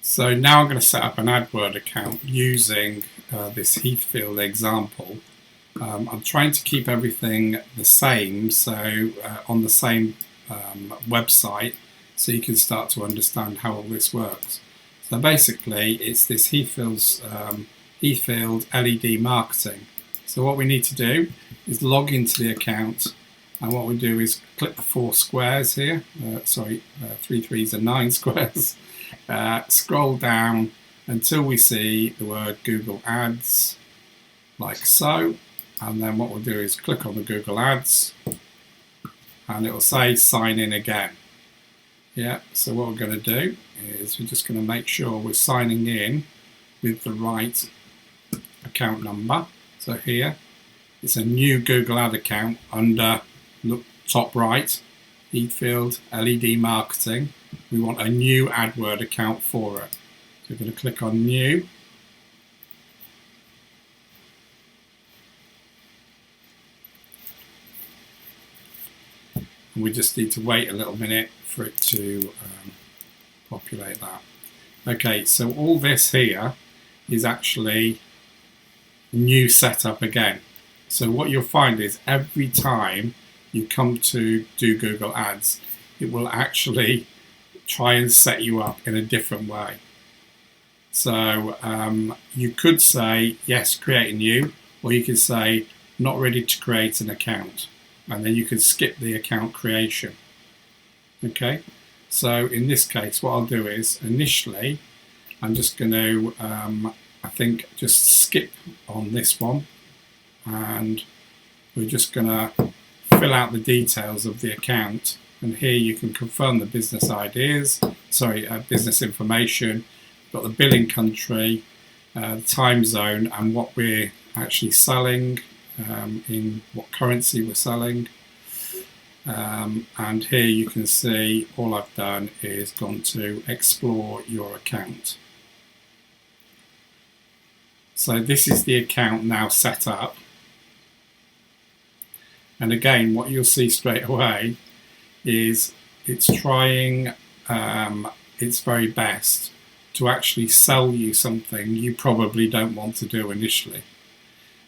So now I'm going to set up an AdWord account using this Heathfield example. I'm trying to keep everything the same, so on the same website, so you can start to understand how all this works. So basically it's this Heathfield LED marketing. So what we need to do is log into the account, and what we do is click the 4 squares here, 3 threes and 9 squares, scroll down until we see the word Google Ads, like so, and then what we'll do is click on the Google Ads and it will say sign in again. Yeah, so what we're going to do is we're just going to make sure we're signing in with the right account number. So here it's a new Google Ad account under, look, top right, Heathfield LED Marketing. We want a new AdWord account for it. So we're going to click on new. And we just need to wait a little minute for it to populate that. Okay, so all this here is actually new setup again. So what you'll find is every time you come to do Google Ads, it will actually try and set you up in a different way. So you could say, yes, create a new, or you could say, not ready to create an account. And then you can skip the account creation. Okay, so in this case, what I'll do is initially, I'm just going to, I think, just skip on this one, and we're just going to fill out the details of the account. And here you can confirm the business ideas, business information, got the billing country, the time zone, and what we're actually selling, in what currency we're selling. And here you can see all I've done is gone to explore your account. So this is the account now set up. And again, what you'll see straight away is it's trying its very best to actually sell you something you probably don't want to do initially.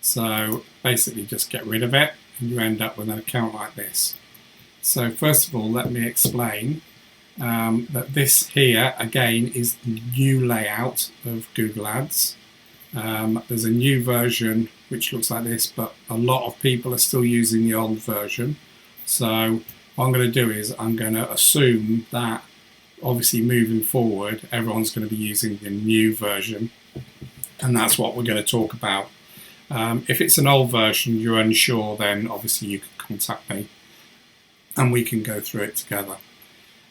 So basically just get rid of it and you end up with an account like this. So first of all, let me explain that this here again is the new layout of Google Ads. There's a new version which looks like this, but a lot of people are still using the old version. So what I'm going to do is I'm going to assume that obviously moving forward everyone's going to be using the new version, and that's what we're going to talk about. If it's an old version you're unsure, then obviously you can contact me and we can go through it together.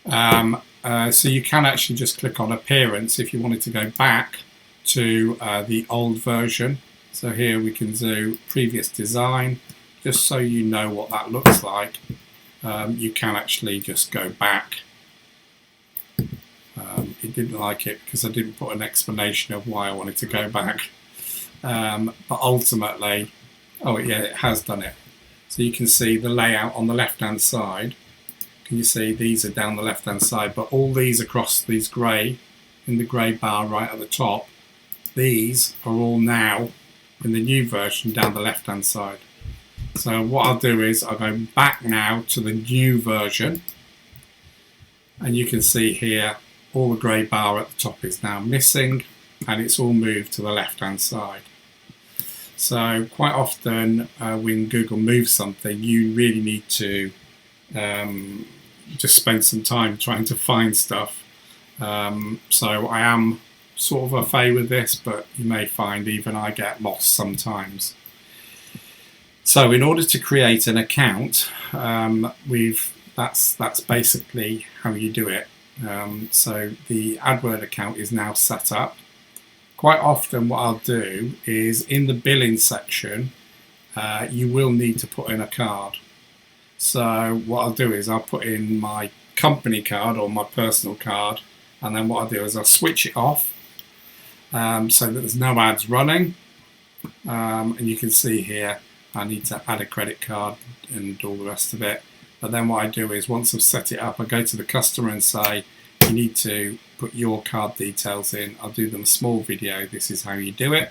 So you can actually just click on appearance if you wanted to go back to the old version. So here we can do previous design, just so you know what that looks like. You can actually just go back. It didn't like it because I didn't put an explanation of why I wanted to go back. But ultimately, oh yeah, it has done it. So you can see the layout on the left hand side. Can you see these are down the left hand side, but all these across these grey, in the grey bar right at the top, these are all now in the new version down the left hand side. So what I'll do is I'll go back now to the new version, and you can see here all the grey bar at the top is now missing, and it's all moved to the left hand side. So quite often when Google moves something, you really need to just spend some time trying to find stuff. So I am sort of a fay with this, but you may find even I get lost sometimes. So in order to create an account, that's basically how you do it. So the AdWord account is now set up. Quite often what I'll do is in the billing section, you will need to put in a card. So what I'll do is I'll put in my company card or my personal card, and then what I'll do is I'll switch it off so that there's no ads running. And you can see here I need to add a credit card and all the rest of it. But then what I do is once I've set it up, I go to the customer and say, you need to put your card details in. I'll do them a small video. This is how you do it.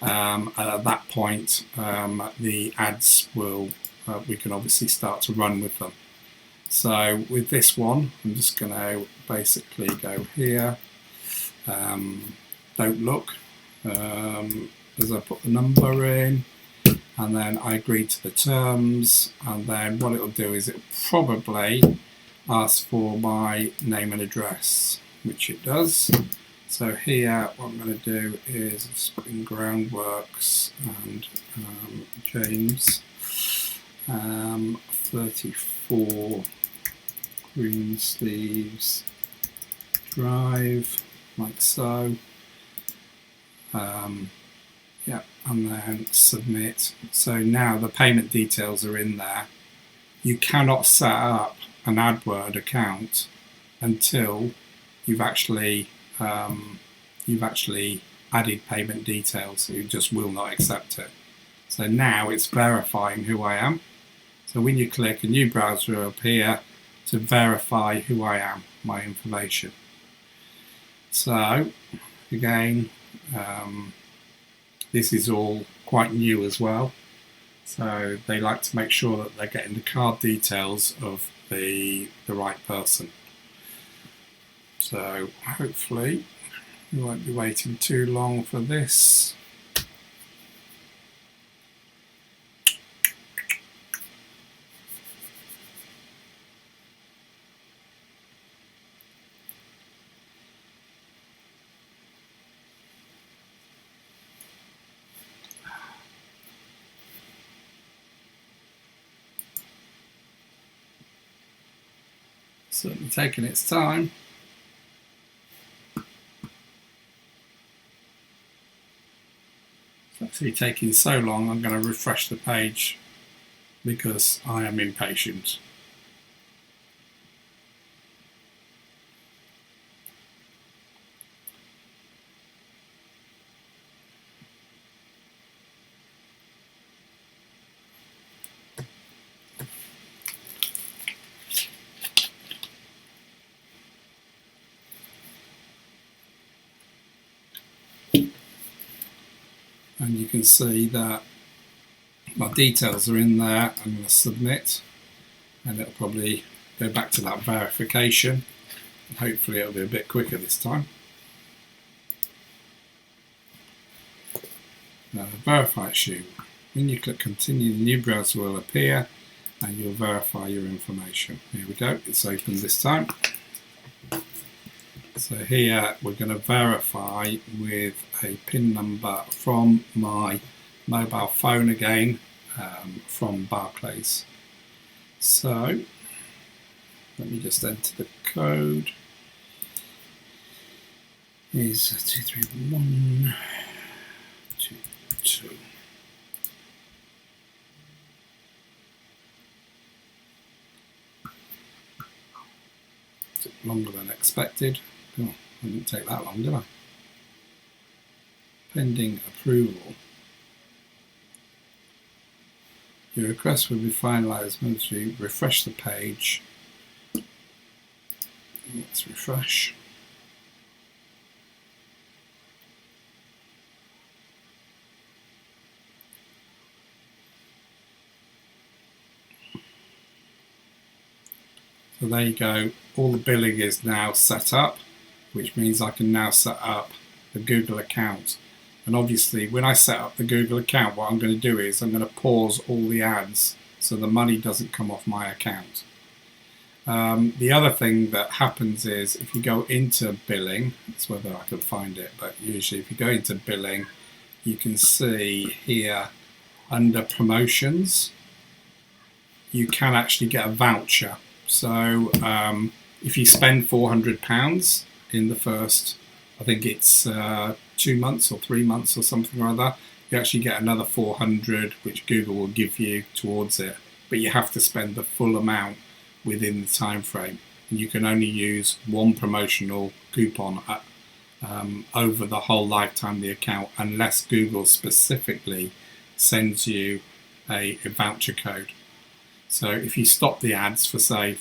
And at that point, the ads will, we can obviously start to run with them. So with this one, I'm just going to basically go here, don't look, as I put the number in, and then I agree to the terms, and then what it'll do is it'll probably ask for my name and address, which it does. So here what I'm going to do is just put in Groundworks and James 34 Greensleeves Drive, like so. Yeah, and then submit. So now the payment details are in there. You cannot set up an AdWord account until you've actually added payment details. You just will not accept it. So now it's verifying who I am. So when you click, a new browser will appear to verify who I am, my information. So again, this is all quite new as well. So they like to make sure that they're getting the card details of the right person. So hopefully we won't be waiting too long for this. Certainly taking its time. It's actually taking so long, I'm going to refresh the page because I am impatient. And you can see that my details are in there. I'm going to submit, and it'll probably go back to that verification. And hopefully it'll be a bit quicker this time. Now, verify issue. When you click continue, the new browser will appear and you'll verify your information. Here we go, it's open this time. So here we're going to verify with a PIN number from my mobile phone again, from Barclays. So let me just enter the code. Is 231122. Took longer than expected. Oh, it didn't take that long, did I? Pending approval. Your request will be finalised once we refresh the page. Let's refresh. So there you go, all the billing is now set up, which means I can now set up the Google account. And obviously when I set up the Google account, what I'm going to do is I'm going to pause all the ads so the money doesn't come off my account. The other thing that happens is if you go into billing, it's whether I can find it, but usually if you go into billing, you can see here under promotions, you can actually get a voucher. So if you spend £400 in the first, I think it's 2 months or 3 months or something or other, you actually get another 400 which Google will give you towards it. But you have to spend the full amount within the time frame. And you can only use one promotional coupon over the whole lifetime of the account unless Google specifically sends you a voucher code. So if you stop the ads for say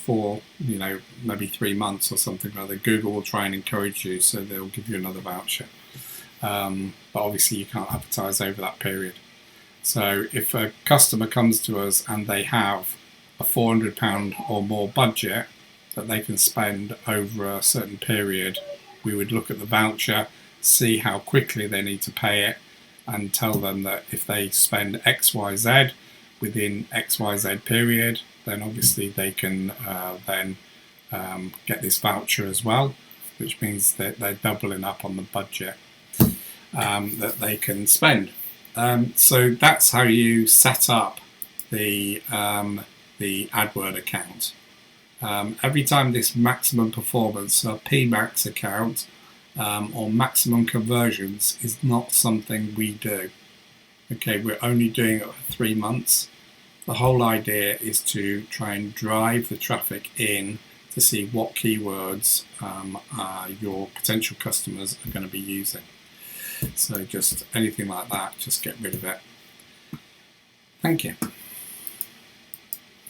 maybe 3 months or something like that, Google will try and encourage you, so they'll give you another voucher. But obviously you can't advertise over that period. So if a customer comes to us and they have a £400 or more budget that they can spend over a certain period, we would look at the voucher, see how quickly they need to pay it, and tell them that if they spend XYZ within XYZ period, then obviously they can get this voucher as well, which means that they're doubling up on the budget that they can spend. So that's how you set up the AdWord account. Every time this maximum performance or PMax account or maximum conversions is not something we do. Okay, we're only doing it for 3 months. The whole idea is to try and drive the traffic in to see what keywords your potential customers are going to be using. So just anything like that, just get rid of it. Thank you.